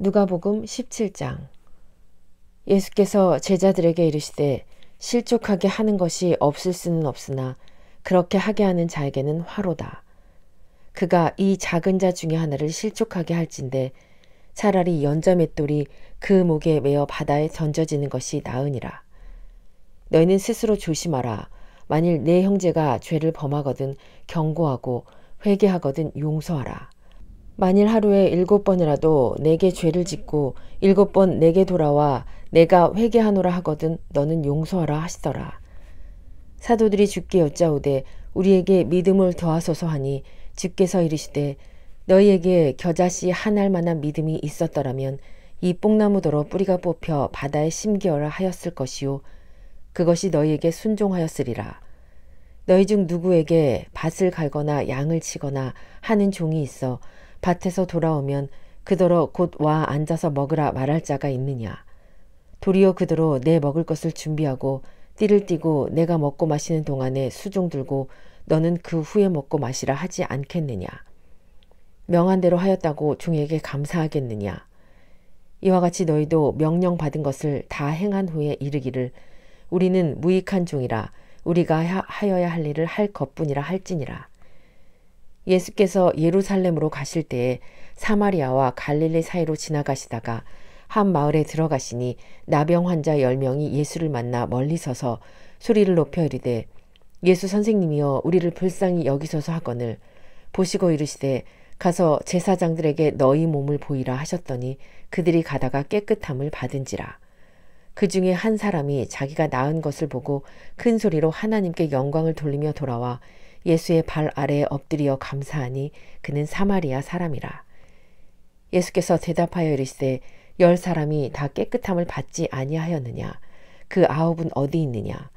누가복음 17장. 예수께서 제자들에게 이르시되 실족하게 하는 것이 없을 수는 없으나 그렇게 하게 하는 자에게는 화로다. 그가 이 작은 자 중에 하나를 실족하게 할진대 차라리 연자맷돌이 그 목에 매어 바다에 던져지는 것이 나으니라. 너희는 스스로 조심하라. 만일 내 형제가 죄를 범하거든 경고하고 회개하거든 용서하라. 만일 하루에 7번이라도 내게 죄를 짓고 7번 내게 돌아와 내가 회개하노라 하거든 너는 용서하라 하시더라. 사도들이 주께 여짜오되 우리에게 믿음을 더하소서 하니 주께서 이르시되 너희에게 겨자씨 한 알만한 믿음이 있었더라면 이 뽕나무더러 뿌리가 뽑혀 바다에 심기어라 하였을 것이요 그것이 너희에게 순종하였으리라. 너희 중 누구에게 밭을 갈거나 양을 치거나 하는 종이 있어 밭에서 돌아오면 그더러 곧 와 앉아서 먹으라 말할 자가 있느냐. 도리어 그더러 내 먹을 것을 준비하고 띠를 띠고 내가 먹고 마시는 동안에 수종 들고 너는 그 후에 먹고 마시라 하지 않겠느냐. 명한 대로 하였다고 종에게 감사하겠느냐. 이와 같이 너희도 명령받은 것을 다 행한 후에 이르기를 우리는 무익한 종이라 우리가 하여야 할 일을 할 것뿐이라 할지니라. 예수께서 예루살렘으로 가실 때에 사마리아와 갈릴리 사이로 지나가시다가 한 마을에 들어가시니 나병 환자 10명이 예수를 만나 멀리 서서 소리를 높여 이르되 예수 선생님이여 우리를 불쌍히 여기소서 하거늘 보시고 이르시되 가서 제사장들에게 너희 몸을 보이라 하셨더니 그들이 가다가 깨끗함을 받은지라. 그 중에 한 사람이 자기가 나은 것을 보고 큰 소리로 하나님께 영광을 돌리며 돌아와 예수의 발 아래에 엎드려 감사하니 그는 사마리아 사람이라. 예수께서 대답하여 이르시되 10사람이 다 깨끗함을 받지 아니하였느냐. 그 9은 어디 있느냐.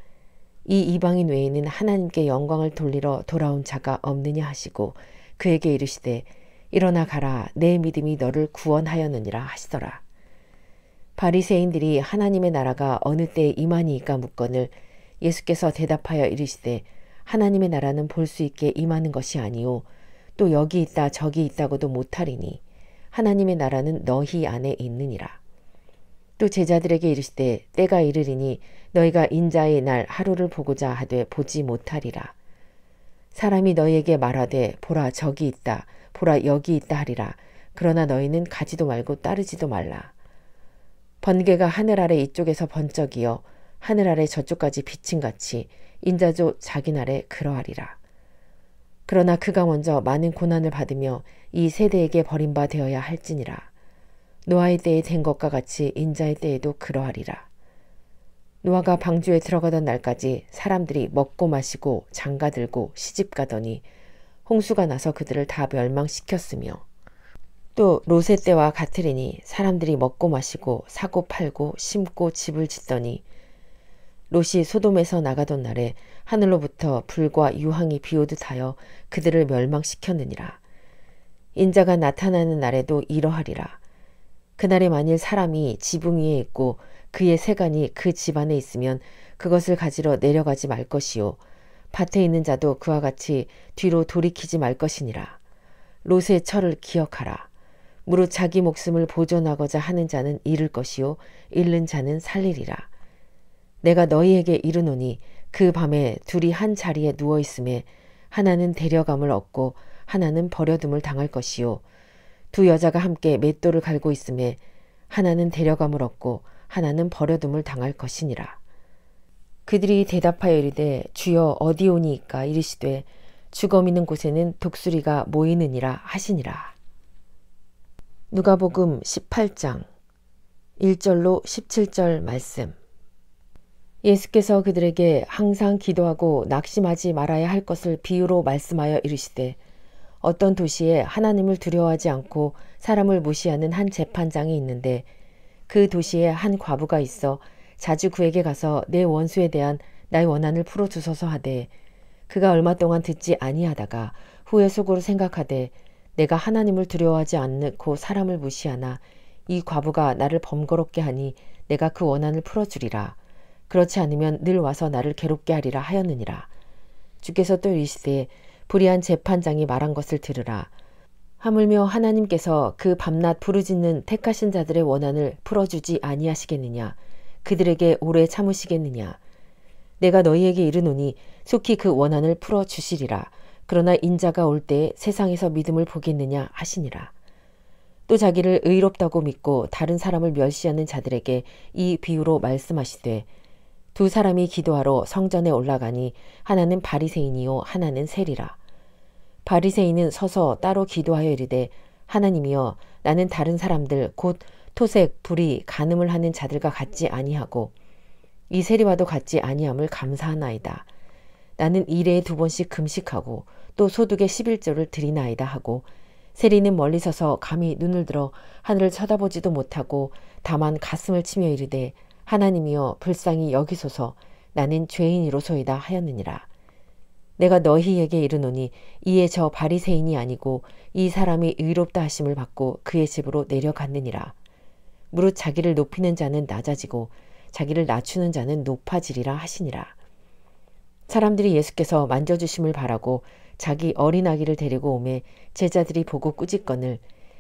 이 이방인 외에는 하나님께 영광을 돌리러 돌아온 자가 없느냐 하시고 그에게 이르시되 일어나 가라 내 믿음이 너를 구원하였느니라 하시더라. 바리새인들이 하나님의 나라가 어느 때에 임하니이까 묻거늘 예수께서 대답하여 이르시되 하나님의 나라는 볼 수 있게 임하는 것이 아니요 또 여기 있다 저기 있다고도 못하리니 하나님의 나라는 너희 안에 있느니라. 또 제자들에게 이르시되 때가 이르리니 너희가 인자의 날 하루를 보고자 하되 보지 못하리라. 사람이 너희에게 말하되 보라 저기 있다 보라 여기 있다 하리라. 그러나 너희는 가지도 말고 따르지도 말라. 번개가 하늘 아래 이쪽에서 번쩍이어 하늘 아래 저쪽까지 비침같이 인자도 자기 날에 그러하리라. 그러나 그가 먼저 많은 고난을 받으며 이 세대에게 버림바 되어야 할지니라. 노아의 때에 된 것과 같이 인자의 때에도 그러하리라. 노아가 방주에 들어가던 날까지 사람들이 먹고 마시고 장가들고 시집가더니 홍수가 나서 그들을 다 멸망시켰으며 또 롯의 때와 같으리니 사람들이 먹고 마시고 사고 팔고 심고 집을 짓더니 롯이 소돔에서 나가던 날에 하늘로부터 불과 유황이 비오듯 하여 그들을 멸망시켰느니라. 인자가 나타나는 날에도 이러하리라. 그날에 만일 사람이 지붕 위에 있고 그의 세간이 그 집안에 있으면 그것을 가지러 내려가지 말 것이요 밭에 있는 자도 그와 같이 뒤로 돌이키지 말 것이니라. 롯의 철을 기억하라. 무릇 자기 목숨을 보존하고자 하는 자는 잃을 것이요 잃는 자는 살리리라. 내가 너희에게 이르노니 그 밤에 둘이 한 자리에 누워 있음에 하나는 데려감을 얻고 하나는 버려둠을 당할 것이요 두 여자가 함께 맷돌을 갈고 있음에 하나는 데려감을 얻고 하나는 버려둠을 당할 것이니라. 그들이 대답하여 이르되 주여 어디 오니이까 이르시되 주검 있는 곳에는 독수리가 모이느니라 하시니라. 누가복음 18장 1절로 17절 말씀. 예수께서 그들에게 항상 기도하고 낙심하지 말아야 할 것을 비유로 말씀하여 이르시되 어떤 도시에 하나님을 두려워하지 않고 사람을 무시하는 한 재판장이 있는데 그 도시에 한 과부가 있어 자주 그에게 가서 내 원수에 대한 나의 원한을 풀어주소서 하되 그가 얼마 동안 듣지 아니하다가 후에 속으로 생각하되 내가 하나님을 두려워하지 않고 사람을 무시하나 이 과부가 나를 번거롭게 하니 내가 그 원한을 풀어주리라. 그렇지 않으면 늘 와서 나를 괴롭게 하리라 하였느니라. 주께서 또 이르시되 불의한 재판장이 말한 것을 들으라. 하물며 하나님께서 그 밤낮 부르짖는 택하신 자들의 원한을 풀어주지 아니하시겠느냐. 그들에게 오래 참으시겠느냐. 내가 너희에게 이르노니 속히 그 원한을 풀어주시리라. 그러나 인자가 올 때에 세상에서 믿음을 보겠느냐 하시니라. 또 자기를 의롭다고 믿고 다른 사람을 멸시하는 자들에게 이 비유로 말씀하시되 두 사람이 기도하러 성전에 올라가니 하나는 바리새인이요 하나는 세리라. 바리새인은 서서 따로 기도하여 이르되 하나님이여 나는 다른 사람들 곧 토색, 불의, 간음을 하는 자들과 같지 아니하고 이 세리와도 같지 아니함을 감사하나이다. 나는 일에 2번씩 금식하고 또 소득의 11조를 드리나이다 하고 세리는 멀리 서서 감히 눈을 들어 하늘을 쳐다보지도 못하고 다만 가슴을 치며 이르되 하나님이여 불쌍히 여기소서 나는 죄인이로소이다 하였느니라. 내가 너희에게 이르노니 이에 저 바리새인이 아니고 이 사람이 의롭다 하심을 받고 그의 집으로 내려갔느니라. 무릇 자기를 높이는 자는 낮아지고 자기를 낮추는 자는 높아지리라 하시니라. 사람들이 예수께서 만져주심을 바라고 자기 어린아기를 데리고 오매 제자들이 보고 꾸짖거늘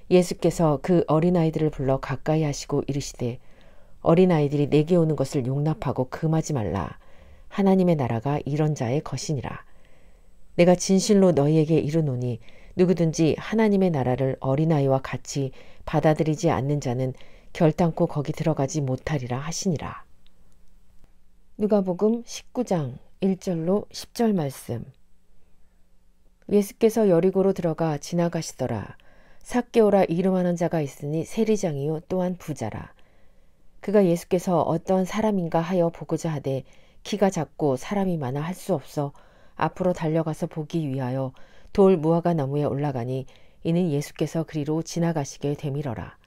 예수께서 그 어린아이들을 불러 가까이 하시고 이르시되 어린아이들이 내게 오는 것을 용납하고 금하지 말라. 하나님의 나라가 이런 자의 것이니라. 내가 진실로 너희에게 이르노니 누구든지 하나님의 나라를 어린아이와 같이 받아들이지 않는 자는 결단코 거기 들어가지 못하리라 하시니라. 누가복음 19장 1절로 10절 말씀. 예수께서 여리고로 들어가 지나가시더라. 삭개오라 이름하는 자가 있으니 세리장이요 또한 부자라. 그가 예수께서 어떤 사람인가 하여 보고자 하되 키가 작고 사람이 많아 할 수 없어 앞으로 달려가서 보기 위하여 돌 무화과 나무에 올라가니 이는 예수께서 그리로 지나가시게 되밀어라.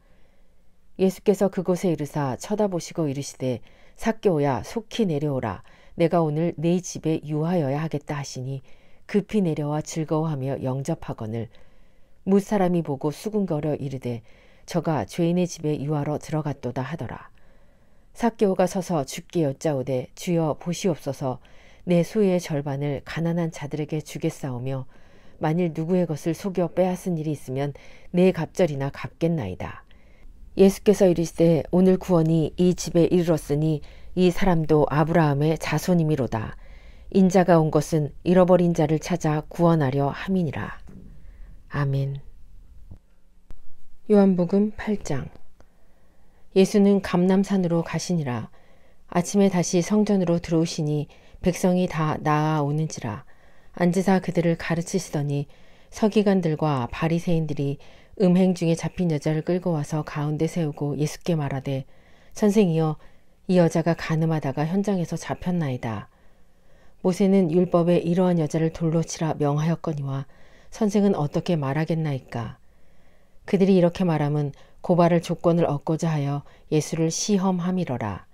예수께서 그곳에 이르사 쳐다보시고 이르시되 삭개오야 속히 내려오라. 내가 오늘 네 집에 유하여야 하겠다 하시니 급히 내려와 즐거워하며 영접하거늘 무사람이 보고 수군거려 이르되 저가 죄인의 집에 유하러 들어갔도다 하더라. 삭개오가 서서 주께 여짜오되 주여 보시옵소서 내 소유의 절반을 가난한 자들에게 주겠사오며 만일 누구의 것을 속여 빼앗은 일이 있으면 내 갑절이나 갚겠나이다. 예수께서 이르시되 오늘 구원이 이 집에 이르렀으니 이 사람도 아브라함의 자손이미로다. 인자가 온 것은 잃어버린 자를 찾아 구원하려 함이니라. 아멘. 요한복음 8장. 예수는 감람산으로 가시니라. 아침에 다시 성전으로 들어오시니 백성이 다 나아오는지라. 앉으사 그들을 가르치시더니 서기관들과 바리새인들이 음행 중에 잡힌 여자를 끌고 와서 가운데 세우고 예수께 말하되 선생이여 이 여자가 간음하다가 현장에서 잡혔나이다. 모세는 율법에 이러한 여자를 돌로 치라 명하였거니와 선생은 어떻게 말하겠나이까. 그들이 이렇게 말함은 고발할 조건을 얻고자 하여 예수를 시험함이러라.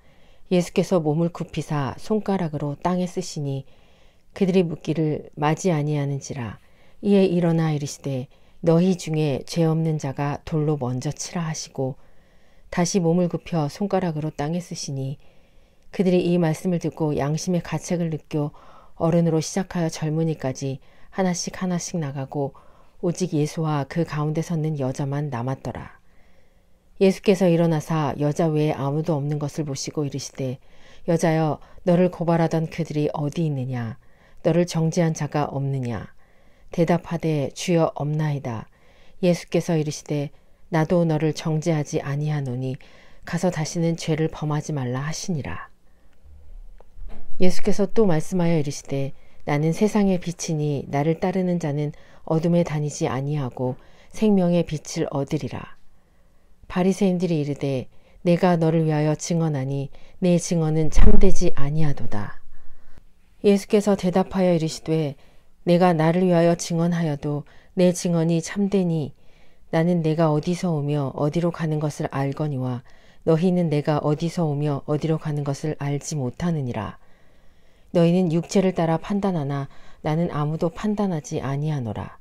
예수께서 몸을 굽히사 손가락으로 땅에 쓰시니 그들이 묻기를 마지 아니하는지라. 이에 일어나 이르시되 너희 중에 죄 없는 자가 돌로 먼저 치라 하시고 다시 몸을 굽혀 손가락으로 땅에 쓰시니 그들이 이 말씀을 듣고 양심의 가책을 느껴 어른으로 시작하여 젊은이까지 하나씩 하나씩 나가고 오직 예수와 그 가운데 섰는 여자만 남았더라. 예수께서 일어나사 여자 외에 아무도 없는 것을 보시고 이르시되 여자여 너를 고발하던 그들이 어디 있느냐. 너를 정죄한 자가 없느냐. 대답하되 주여 없나이다. 예수께서 이르시되 나도 너를 정죄하지 아니하노니 가서 다시는 죄를 범하지 말라 하시니라. 예수께서 또 말씀하여 이르시되 나는 세상의 빛이니 나를 따르는 자는 어둠에 다니지 아니하고 생명의 빛을 얻으리라. 바리새인들이 이르되 내가 너를 위하여 증언하니 내 증언은 참되지 아니하도다. 예수께서 대답하여 이르시되 내가 나를 위하여 증언하여도 내 증언이 참되니 나는 내가 어디서 오며 어디로 가는 것을 알거니와 너희는 내가 어디서 오며 어디로 가는 것을 알지 못하느니라. 너희는 육체를 따라 판단하나 나는 아무도 판단하지 아니하노라.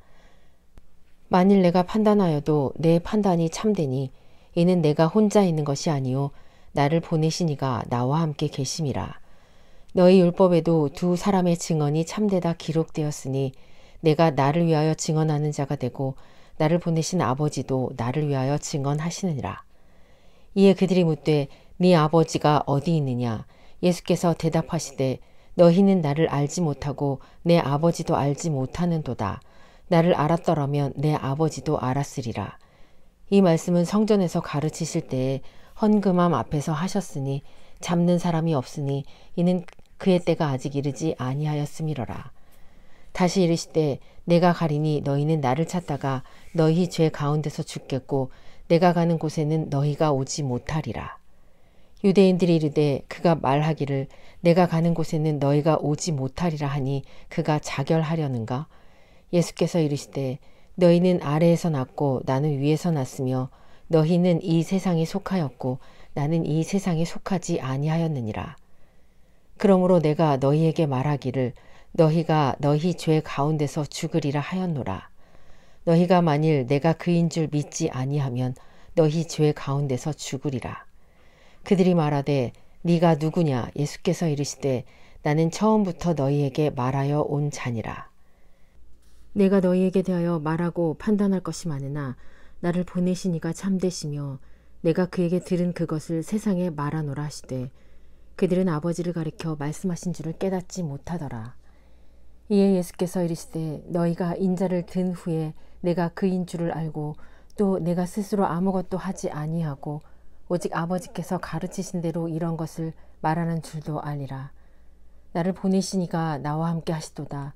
만일 내가 판단하여도 내 판단이 참되니 이는 내가 혼자 있는 것이 아니요 나를 보내신 이가 나와 함께 계심이라. 너희 율법에도 두 사람의 증언이 참되다 기록되었으니 내가 나를 위하여 증언하는 자가 되고 나를 보내신 아버지도 나를 위하여 증언하시느니라. 이에 그들이 묻되 네 아버지가 어디 있느냐? 예수께서 대답하시되 너희는 나를 알지 못하고 내 아버지도 알지 못하는도다. 나를 알았더라면 내 아버지도 알았으리라. 이 말씀은 성전에서 가르치실 때에 헌금함 앞에서 하셨으니 잡는 사람이 없으니 이는 그의 때가 아직 이르지 아니하였음이로라. 다시 이르시되 내가 가리니 너희는 나를 찾다가 너희 죄 가운데서 죽겠고 내가 가는 곳에는 너희가 오지 못하리라. 유대인들이 이르되 그가 말하기를 내가 가는 곳에는 너희가 오지 못하리라 하니 그가 자결하려는가? 예수께서 이르시되 너희는 아래에서 났고 나는 위에서 났으며 너희는 이 세상에 속하였고 나는 이 세상에 속하지 아니하였느니라. 그러므로 내가 너희에게 말하기를 너희가 너희 죄 가운데서 죽으리라 하였노라. 너희가 만일 내가 그인 줄 믿지 아니하면 너희 죄 가운데서 죽으리라. 그들이 말하되 네가 누구냐? 예수께서 이르시되 나는 처음부터 너희에게 말하여 온 자니라. 내가 너희에게 대하여 말하고 판단할 것이 많으나 나를 보내신 이가 참되시며 내가 그에게 들은 그것을 세상에 말하노라 하시되 그들은 아버지를 가리켜 말씀하신 줄을 깨닫지 못하더라. 이에 예수께서 이르시되 너희가 인자를 든 후에 내가 그인 줄을 알고 또 내가 스스로 아무것도 하지 아니하고 오직 아버지께서 가르치신 대로 이런 것을 말하는 줄도 알리라. 나를 보내신 이가 나와 함께 하시도다.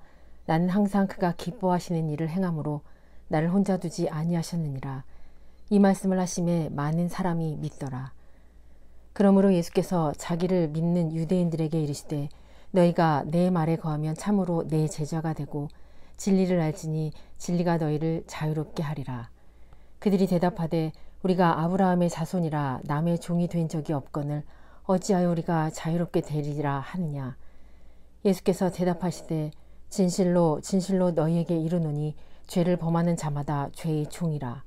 나는 항상 그가 기뻐하시는 일을 행함으로 나를 혼자 두지 아니하셨느니라. 이 말씀을 하심에 많은 사람이 믿더라. 그러므로 예수께서 자기를 믿는 유대인들에게 이르시되 너희가 내 말에 거하면 참으로 내 제자가 되고 진리를 알지니 진리가 너희를 자유롭게 하리라. 그들이 대답하되 우리가 아브라함의 자손이라 남의 종이 된 적이 없거늘 어찌하여 우리가 자유롭게 되리라 하느냐. 예수께서 대답하시되 진실로 진실로 너희에게 이르노니 죄를 범하는 자마다 죄의 종이라.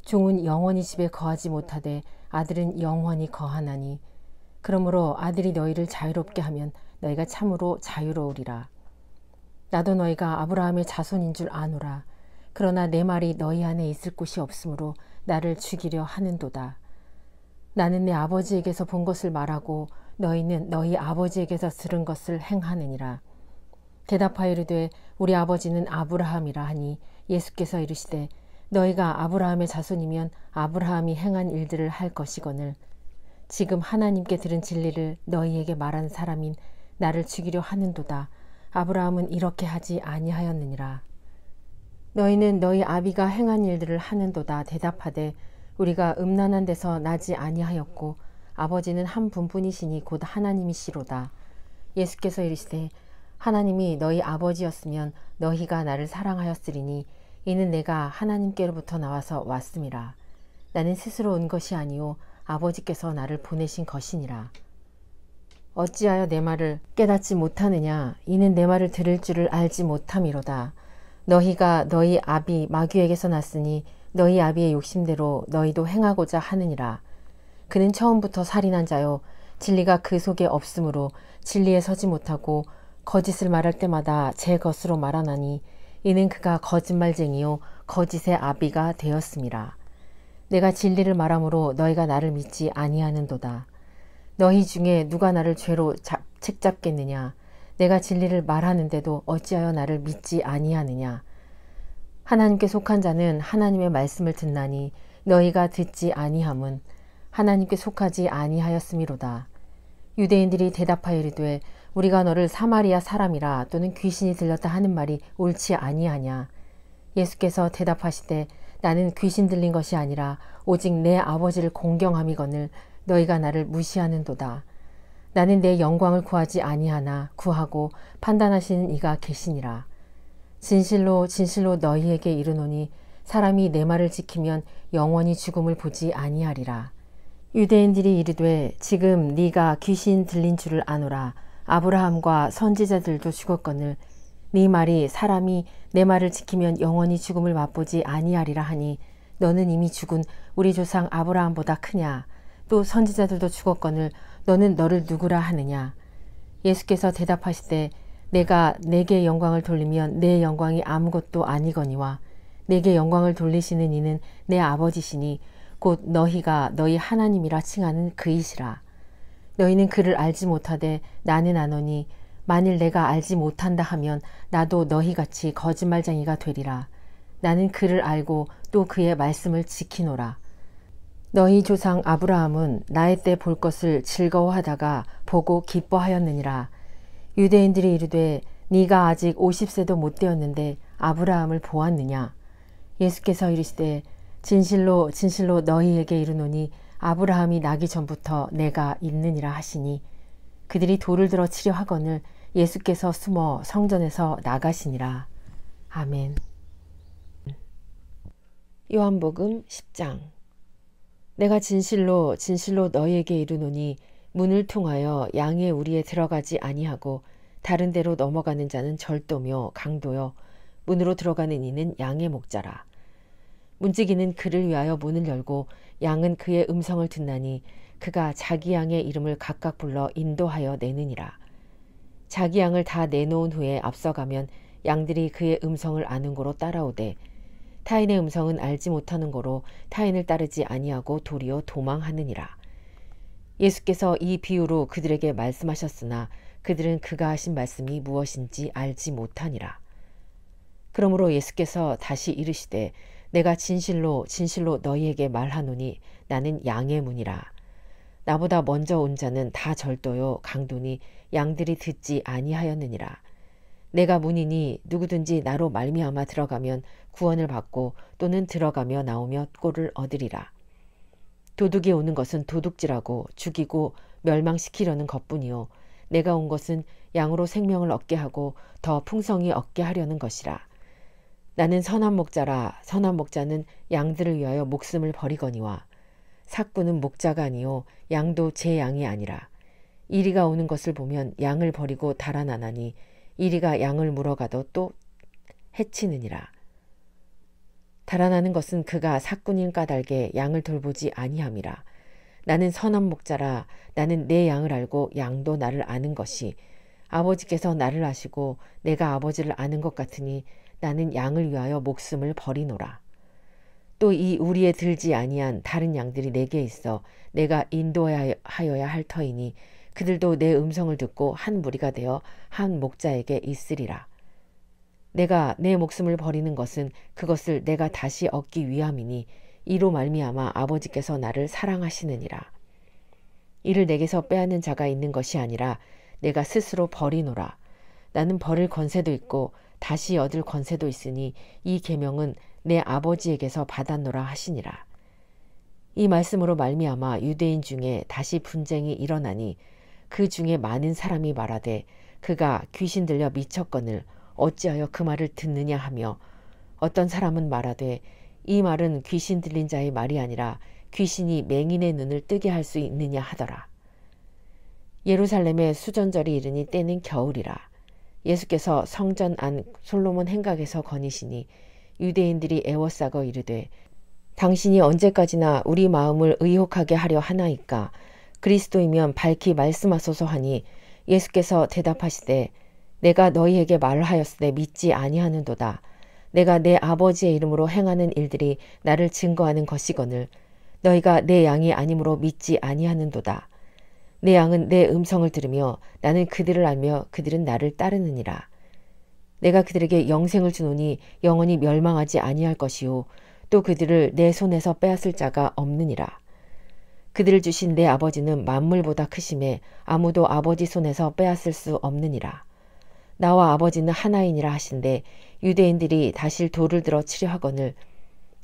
종은 영원히 집에 거하지 못하되 아들은 영원히 거하나니 그러므로 아들이 너희를 자유롭게 하면 너희가 참으로 자유로우리라. 나도 너희가 아브라함의 자손인 줄 아노라. 그러나 내 말이 너희 안에 있을 곳이 없으므로 나를 죽이려 하는도다. 나는 내 아버지에게서 본 것을 말하고 너희는 너희 아버지에게서 들은 것을 행하느니라. 대답하여 이르되 우리 아버지는 아브라함이라 하니 예수께서 이르시되 너희가 아브라함의 자손이면 아브라함이 행한 일들을 할 것이거늘 지금 하나님께 들은 진리를 너희에게 말한 사람인 나를 죽이려 하는도다. 아브라함은 이렇게 하지 아니하였느니라. 너희는 너희 아비가 행한 일들을 하는도다. 대답하되 우리가 음란한 데서 나지 아니하였고 아버지는 한 분뿐이시니 곧 하나님이시로다. 예수께서 이르시되 하나님이 너희 아버지였으면 너희가 나를 사랑하였으리니 이는 내가 하나님께로부터 나와서 왔음이라. 나는 스스로 온 것이 아니요 아버지께서 나를 보내신 것이니라. 어찌하여 내 말을 깨닫지 못하느냐? 이는 내 말을 들을 줄을 알지 못함이로다. 너희가 너희 아비 마귀에게서 났으니 너희 아비의 욕심대로 너희도 행하고자 하느니라. 그는 처음부터 살인한 자요 진리가 그 속에 없으므로 진리에 서지 못하고 거짓을 말할 때마다 제 것으로 말하나니 이는 그가 거짓말쟁이요 거짓의 아비가 되었음이라. 내가 진리를 말함으로 너희가 나를 믿지 아니하는도다. 너희 중에 누가 나를 죄로 책잡겠느냐? 내가 진리를 말하는데도 어찌하여 나를 믿지 아니하느냐? 하나님께 속한 자는 하나님의 말씀을 듣나니 너희가 듣지 아니함은 하나님께 속하지 아니하였음이로다. 유대인들이 대답하여 이르되 우리가 너를 사마리아 사람이라 또는 귀신이 들렸다 하는 말이 옳지 아니하냐. 예수께서 대답하시되 나는 귀신 들린 것이 아니라 오직 내 아버지를 공경함이거늘 너희가 나를 무시하는도다. 나는 내 영광을 구하지 아니하나 구하고 판단하시는 이가 계시니라. 진실로 진실로 너희에게 이르노니 사람이 내 말을 지키면 영원히 죽음을 보지 아니하리라. 유대인들이 이르되 지금 네가 귀신 들린 줄을 아노라. 아브라함과 선지자들도 죽었거늘 네 말이 사람이 내 말을 지키면 영원히 죽음을 맛보지 아니하리라 하니 너는 이미 죽은 우리 조상 아브라함보다 크냐? 또 선지자들도 죽었거늘 너는 너를 누구라 하느냐? 예수께서 대답하시되 내가 내게 영광을 돌리면 내 영광이 아무것도 아니거니와 내게 영광을 돌리시는 이는 내 아버지시니 곧 너희가 너희 하나님이라 칭하는 그이시라. 너희는 그를 알지 못하되 나는 아노니 만일 내가 알지 못한다 하면 나도 너희같이 거짓말쟁이가 되리라. 나는 그를 알고 또 그의 말씀을 지키노라. 너희 조상 아브라함은 나의 때 볼 것을 즐거워하다가 보고 기뻐하였느니라. 유대인들이 이르되 네가 아직 50세도 못 되었는데 아브라함을 보았느냐. 예수께서 이르시되 진실로 진실로 너희에게 이르노니 아브라함이 나기 전부터 내가 있느니라 하시니 그들이 돌을 들어 치려 하거늘 예수께서 숨어 성전에서 나가시니라. 아멘. 요한복음 10장. 내가 진실로 진실로 너희에게 이르노니 문을 통하여 양의 우리에 들어가지 아니하고 다른 데로 넘어가는 자는 절도며 강도요 문으로 들어가는 이는 양의 목자라. 문지기는 그를 위하여 문을 열고 양은 그의 음성을 듣나니 그가 자기 양의 이름을 각각 불러 인도하여 내느니라. 자기 양을 다 내놓은 후에 앞서가면 양들이 그의 음성을 아는 고로 따라오되 타인의 음성은 알지 못하는 고로 타인을 따르지 아니하고 도리어 도망하느니라. 예수께서 이 비유로 그들에게 말씀하셨으나 그들은 그가 하신 말씀이 무엇인지 알지 못하니라. 그러므로 예수께서 다시 이르시되 내가 진실로 진실로 너희에게 말하노니 나는 양의 문이라. 나보다 먼저 온 자는 다 절도요 강도니 양들이 듣지 아니하였느니라. 내가 문이니 누구든지 나로 말미암아 들어가면 구원을 받고 또는 들어가며 나오며 꼴을 얻으리라. 도둑이 오는 것은 도둑질하고 죽이고 멸망시키려는 것뿐이요 내가 온 것은 양으로 생명을 얻게 하고 더 풍성히 얻게 하려는 것이라. 나는 선한 목자라. 선한 목자는 양들을 위하여 목숨을 버리거니와 삭구는 목자가 아니요 양도 제 양이 아니라. 이리가 오는 것을 보면 양을 버리고 달아나나니 이리가 양을 물어가도 또 해치느니라. 달아나는 것은 그가 삭군인 까닭에 양을 돌보지 아니함이라. 나는 선한 목자라. 나는 내 양을 알고 양도 나를 아는 것이 아버지께서 나를 아시고 내가 아버지를 아는 것 같으니 나는 양을 위하여 목숨을 버리노라. 또 이 우리에 들지 아니한 다른 양들이 내게 있어 내가 인도하여야 할 터이니 그들도 내 음성을 듣고 한 무리가 되어 한 목자에게 있으리라. 내가 내 목숨을 버리는 것은 그것을 내가 다시 얻기 위함이니 이로 말미암아 아버지께서 나를 사랑하시느니라. 이를 내게서 빼앗는 자가 있는 것이 아니라 내가 스스로 버리노라. 나는 버릴 권세도 있고 다시 얻을 권세도 있으니 이 계명은 내 아버지에게서 받았노라 하시니라. 이 말씀으로 말미암아 유대인 중에 다시 분쟁이 일어나니 그 중에 많은 사람이 말하되 그가 귀신 들려 미쳤거늘 어찌하여 그 말을 듣느냐 하며 어떤 사람은 말하되 이 말은 귀신 들린 자의 말이 아니라 귀신이 맹인의 눈을 뜨게 할 수 있느냐 하더라. 예루살렘에 수전절이 이르니 때는 겨울이라. 예수께서 성전 안 솔로몬 행각에서 거니시니 유대인들이 애워싸고 이르되 당신이 언제까지나 우리 마음을 의혹하게 하려 하나이까. 그리스도이면 밝히 말씀하소서 하니 예수께서 대답하시되 내가 너희에게 말을 하였으되 믿지 아니하는도다. 내가 내 아버지의 이름으로 행하는 일들이 나를 증거하는 것이거늘 너희가 내 양이 아니므로 믿지 아니하는도다. 내 양은 내 음성을 들으며 나는 그들을 알며 그들은 나를 따르느니라. 내가 그들에게 영생을 주노니 영원히 멸망하지 아니할 것이요 또 그들을 내 손에서 빼앗을 자가 없느니라. 그들을 주신 내 아버지는 만물보다 크심에 아무도 아버지 손에서 빼앗을 수 없느니라. 나와 아버지는 하나이니라 하신대 유대인들이 다시 돌을 들어 치려 하거늘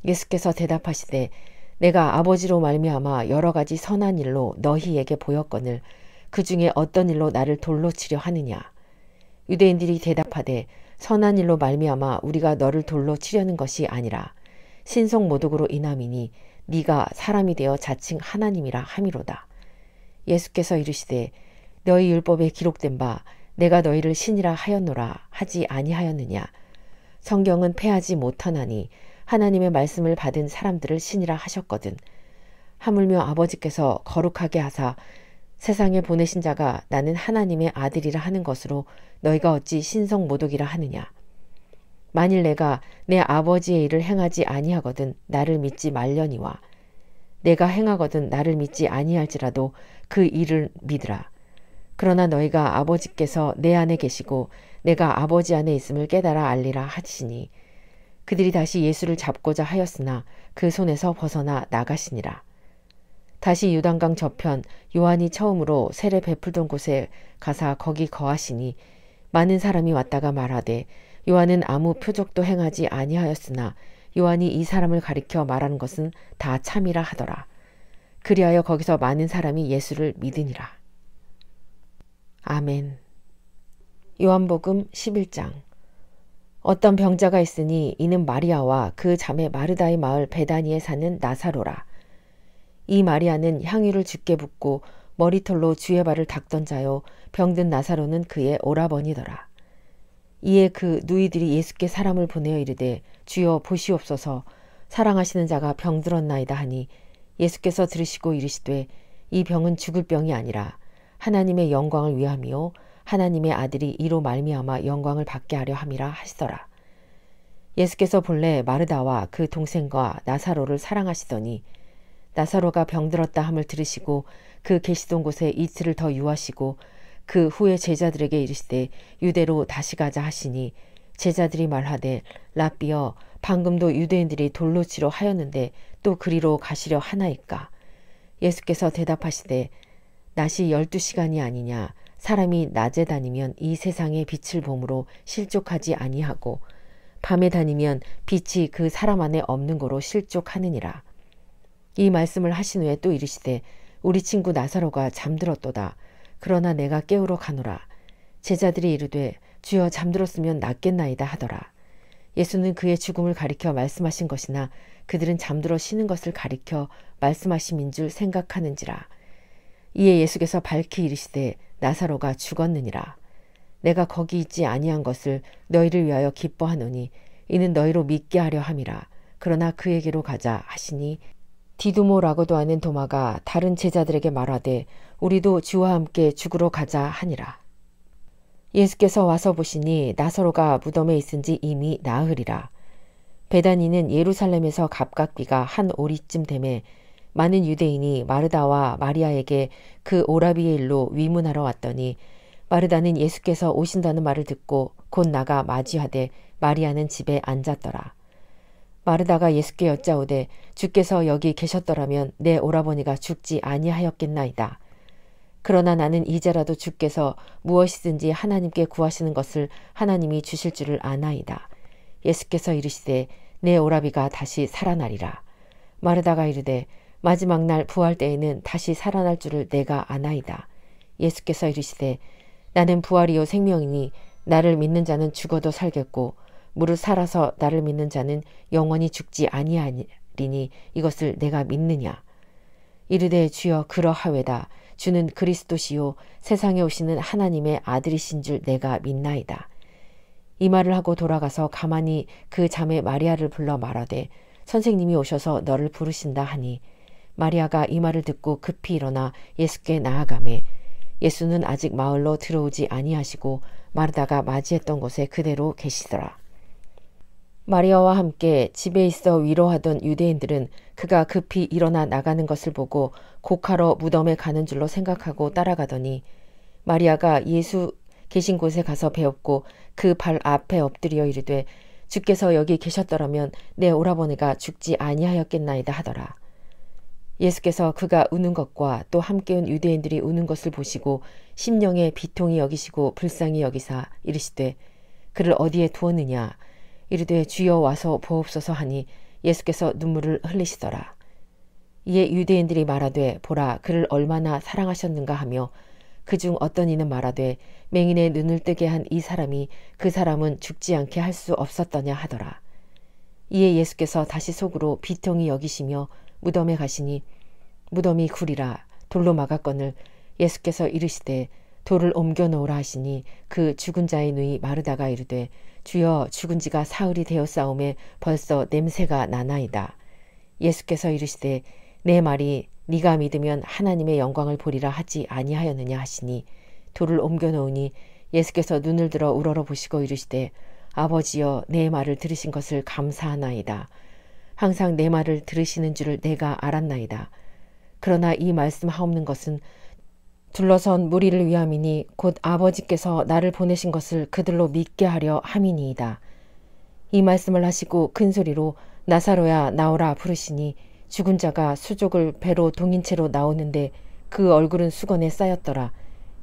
예수께서 대답하시되 내가 아버지로 말미암아 여러 가지 선한 일로 너희에게 보였거늘 그 중에 어떤 일로 나를 돌로 치려 하느냐. 유대인들이 대답하되 선한 일로 말미암아 우리가 너를 돌로 치려는 것이 아니라 신성 모독으로 인함이니 네가 사람이 되어 자칭 하나님이라 함이로다. 예수께서 이르시되 너희 율법에 기록된 바 내가 너희를 신이라 하였노라 하지 아니하였느냐. 성경은 패하지 못하나니 하나님의 말씀을 받은 사람들을 신이라 하셨거든. 하물며 아버지께서 거룩하게 하사 세상에 보내신 자가 나는 하나님의 아들이라 하는 것으로 너희가 어찌 신성 모독이라 하느냐. 만일 내가 내 아버지의 일을 행하지 아니하거든 나를 믿지 말려니와 내가 행하거든 나를 믿지 아니할지라도 그 일을 믿으라. 그러나 너희가 아버지께서 내 안에 계시고 내가 아버지 안에 있음을 깨달아 알리라 하시니 그들이 다시 예수를 잡고자 하였으나 그 손에서 벗어나 나가시니라. 다시 요단강 저편 요한이 처음으로 세례 베풀던 곳에 가사 거기 거하시니 많은 사람이 왔다가 말하되 요한은 아무 표적도 행하지 아니하였으나 요한이 이 사람을 가리켜 말하는 것은 다 참이라 하더라. 그리하여 거기서 많은 사람이 예수를 믿으니라. 아멘. 요한복음 11장. 어떤 병자가 있으니 이는 마리아와 그 자매 마르다의 마을 베다니에 사는 나사로라. 이 마리아는 향유를 주께 붓고 머리털로 주의 발을 닦던 자요 병든 나사로는 그의 오라버니더라. 이에 그 누이들이 예수께 사람을 보내어 이르되 주여 보시옵소서 사랑하시는 자가 병들었나이다 하니 예수께서 들으시고 이르시되 이 병은 죽을 병이 아니라 하나님의 영광을 위함이요 하나님의 아들이 이로 말미암아 영광을 받게 하려 함이라 하시더라. 예수께서 본래 마르다와 그 동생과 나사로를 사랑하시더니 나사로가 병들었다 함을 들으시고 그 계시던 곳에 이틀을 더 유하시고 그 후에 제자들에게 이르시되 유대로 다시 가자 하시니 제자들이 말하되 라삐여 방금도 유대인들이 돌로 치러 하였는데 또 그리로 가시려 하나이까. 예수께서 대답하시되 낮이 12시간이 아니냐. 사람이 낮에 다니면 이 세상의 빛을 보므로 실족하지 아니하고 밤에 다니면 빛이 그 사람 안에 없는 거로 실족하느니라. 이 말씀을 하신 후에 또 이르시되 우리 친구 나사로가 잠들었도다. 그러나 내가 깨우러 가노라. 제자들이 이르되 주여 잠들었으면 낫겠나이다 하더라. 예수는 그의 죽음을 가리켜 말씀하신 것이나 그들은 잠들어 쉬는 것을 가리켜 말씀하심인 줄 생각하는지라. 이에 예수께서 밝히 이르시되 나사로가 죽었느니라. 내가 거기 있지 아니한 것을 너희를 위하여 기뻐하노니 이는 너희로 믿게 하려 함이라. 그러나 그에게로 가자 하시니 디두모라고도 하는 도마가 다른 제자들에게 말하되 우리도 주와 함께 죽으러 가자 하니라. 예수께서 와서 보시니 나사로가 무덤에 있은지 이미 나으리라. 베다니는 예루살렘에서 갑각비가 한 오리쯤 되매 많은 유대인이 마르다와 마리아에게 그 오라비의 일로 위문하러 왔더니 마르다는 예수께서 오신다는 말을 듣고 곧 나가 맞이하되 마리아는 집에 앉았더라. 마르다가 예수께 여짜오되 주께서 여기 계셨더라면 내 오라버니가 죽지 아니하였겠나이다. 그러나 나는 이제라도 주께서 무엇이든지 하나님께 구하시는 것을 하나님이 주실 줄을 아나이다. 예수께서 이르시되 내 오라비가 다시 살아나리라. 마르다가 이르되 마지막 날 부활 때에는 다시 살아날 줄을 내가 아나이다. 예수께서 이르시되 나는 부활이요 생명이니 나를 믿는 자는 죽어도 살겠고 무릇 살아서 나를 믿는 자는 영원히 죽지 아니하리니 이것을 내가 믿느냐. 이르되 주여 그러하외다. 주는 그리스도시요 세상에 오시는 하나님의 아들이신 줄 내가 믿나이다. 이 말을 하고 돌아가서 가만히 그 자매 마리아를 불러 말하되 선생님이 오셔서 너를 부르신다 하니 마리아가 이 말을 듣고 급히 일어나 예수께 나아가매 예수는 아직 마을로 들어오지 아니하시고 마르다가 맞이했던 곳에 그대로 계시더라. 마리아와 함께 집에 있어 위로하던 유대인들은 그가 급히 일어나 나가는 것을 보고 곡하러 무덤에 가는 줄로 생각하고 따라가더니 마리아가 예수 계신 곳에 가서 배웠고 그 발 앞에 엎드려 이르되 주께서 여기 계셨더라면 내 오라버니가 죽지 아니하였겠나이다 하더라. 예수께서 그가 우는 것과 또 함께 온 유대인들이 우는 것을 보시고 심령에 비통히 여기시고 불쌍히 여기사 이르시되 그를 어디에 두었느냐. 이르되 주여 와서 보옵소서 하니 예수께서 눈물을 흘리시더라. 이에 유대인들이 말하되 보라 그를 얼마나 사랑하셨는가 하며 그중 어떤 이는 말하되 맹인의 눈을 뜨게 한 이 사람이 그 사람은 죽지 않게 할 수 없었더냐 하더라. 이에 예수께서 다시 속으로 비통히 여기시며 무덤에 가시니 무덤이 구리라 돌로 막았거늘 예수께서 이르시되 돌을 옮겨 놓으라 하시니 그 죽은 자의 누이 마르다가 이르되 주여 죽은 지가 사흘이 되었사오매 벌써 냄새가 나나이다. 예수께서 이르시되 내 말이 네가 믿으면 하나님의 영광을 보리라 하지 아니하였느냐 하시니 돌을 옮겨 놓으니 예수께서 눈을 들어 우러러 보시고 이르시되 아버지여 내 말을 들으신 것을 감사하나이다. 항상 내 말을 들으시는 줄을 내가 알았나이다. 그러나 이 말씀하옵는 것은 둘러선 무리를 위함이니 곧 아버지께서 나를 보내신 것을 그들로 믿게 하려 함이니이다. 이 말씀을 하시고 큰 소리로 나사로야 나오라 부르시니 죽은 자가 수족을 배로 동인 채로 나오는데 그 얼굴은 수건에 쌓였더라.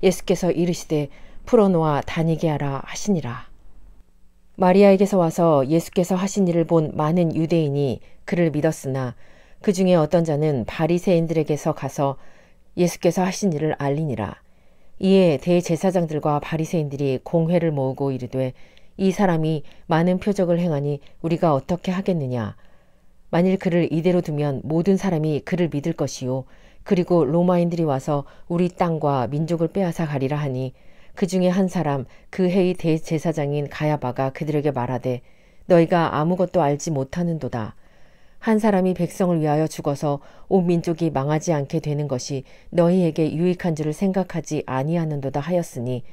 예수께서 이르시되 풀어놓아 다니게 하라 하시니라. 마리아에게서 와서 예수께서 하신 일을 본 많은 유대인이 그를 믿었으나 그 중에 어떤 자는 바리새인들에게서 가서 예수께서 하신 일을 알리니라. 이에 대제사장들과 바리새인들이 공회를 모으고 이르되 이 사람이 많은 표적을 행하니 우리가 어떻게 하겠느냐. 만일 그를 이대로 두면 모든 사람이 그를 믿을 것이요. 그리고 로마인들이 와서 우리 땅과 민족을 빼앗아 가리라 하니 그 중에 한 사람 그 해의 대제사장인 가야바가 그들에게 말하되 너희가 아무것도 알지 못하는도다. 한 사람이 백성을 위하여 죽어서 온 민족이 망하지 않게 되는 것이 너희에게 유익한 줄을 생각하지 아니하는도다 하였으니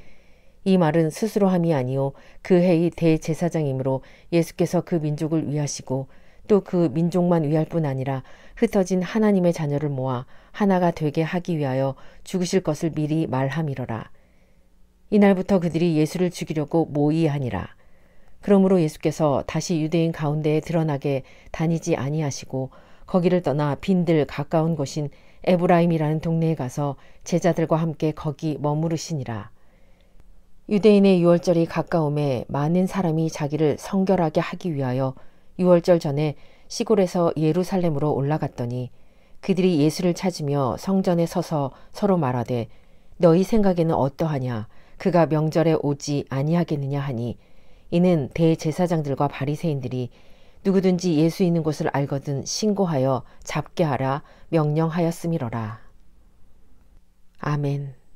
이 말은 스스로 함이 아니요 그 해의 대제사장이므로 예수께서 그 민족을 위하시고 또 그 민족만 위할 뿐 아니라 흩어진 하나님의 자녀를 모아 하나가 되게 하기 위하여 죽으실 것을 미리 말함이러라. 이날부터 그들이 예수를 죽이려고 모의하니라. 그러므로 예수께서 다시 유대인 가운데에 드러나게 다니지 아니하시고 거기를 떠나 빈들 가까운 곳인 에브라임이라는 동네에 가서 제자들과 함께 거기 머무르시니라. 유대인의 유월절이 가까움에 많은 사람이 자기를 성결하게 하기 위하여 유월절 전에 시골에서 예루살렘으로 올라갔더니 그들이 예수를 찾으며 성전에 서서 서로 말하되 너희 생각에는 어떠하냐. 그가 명절에 오지 아니하겠느냐 하니 이는 대제사장들과 바리새인들이 누구든지 예수 있는 곳을 알거든 신고하여 잡게 하라 명령하였음이로라. 아멘.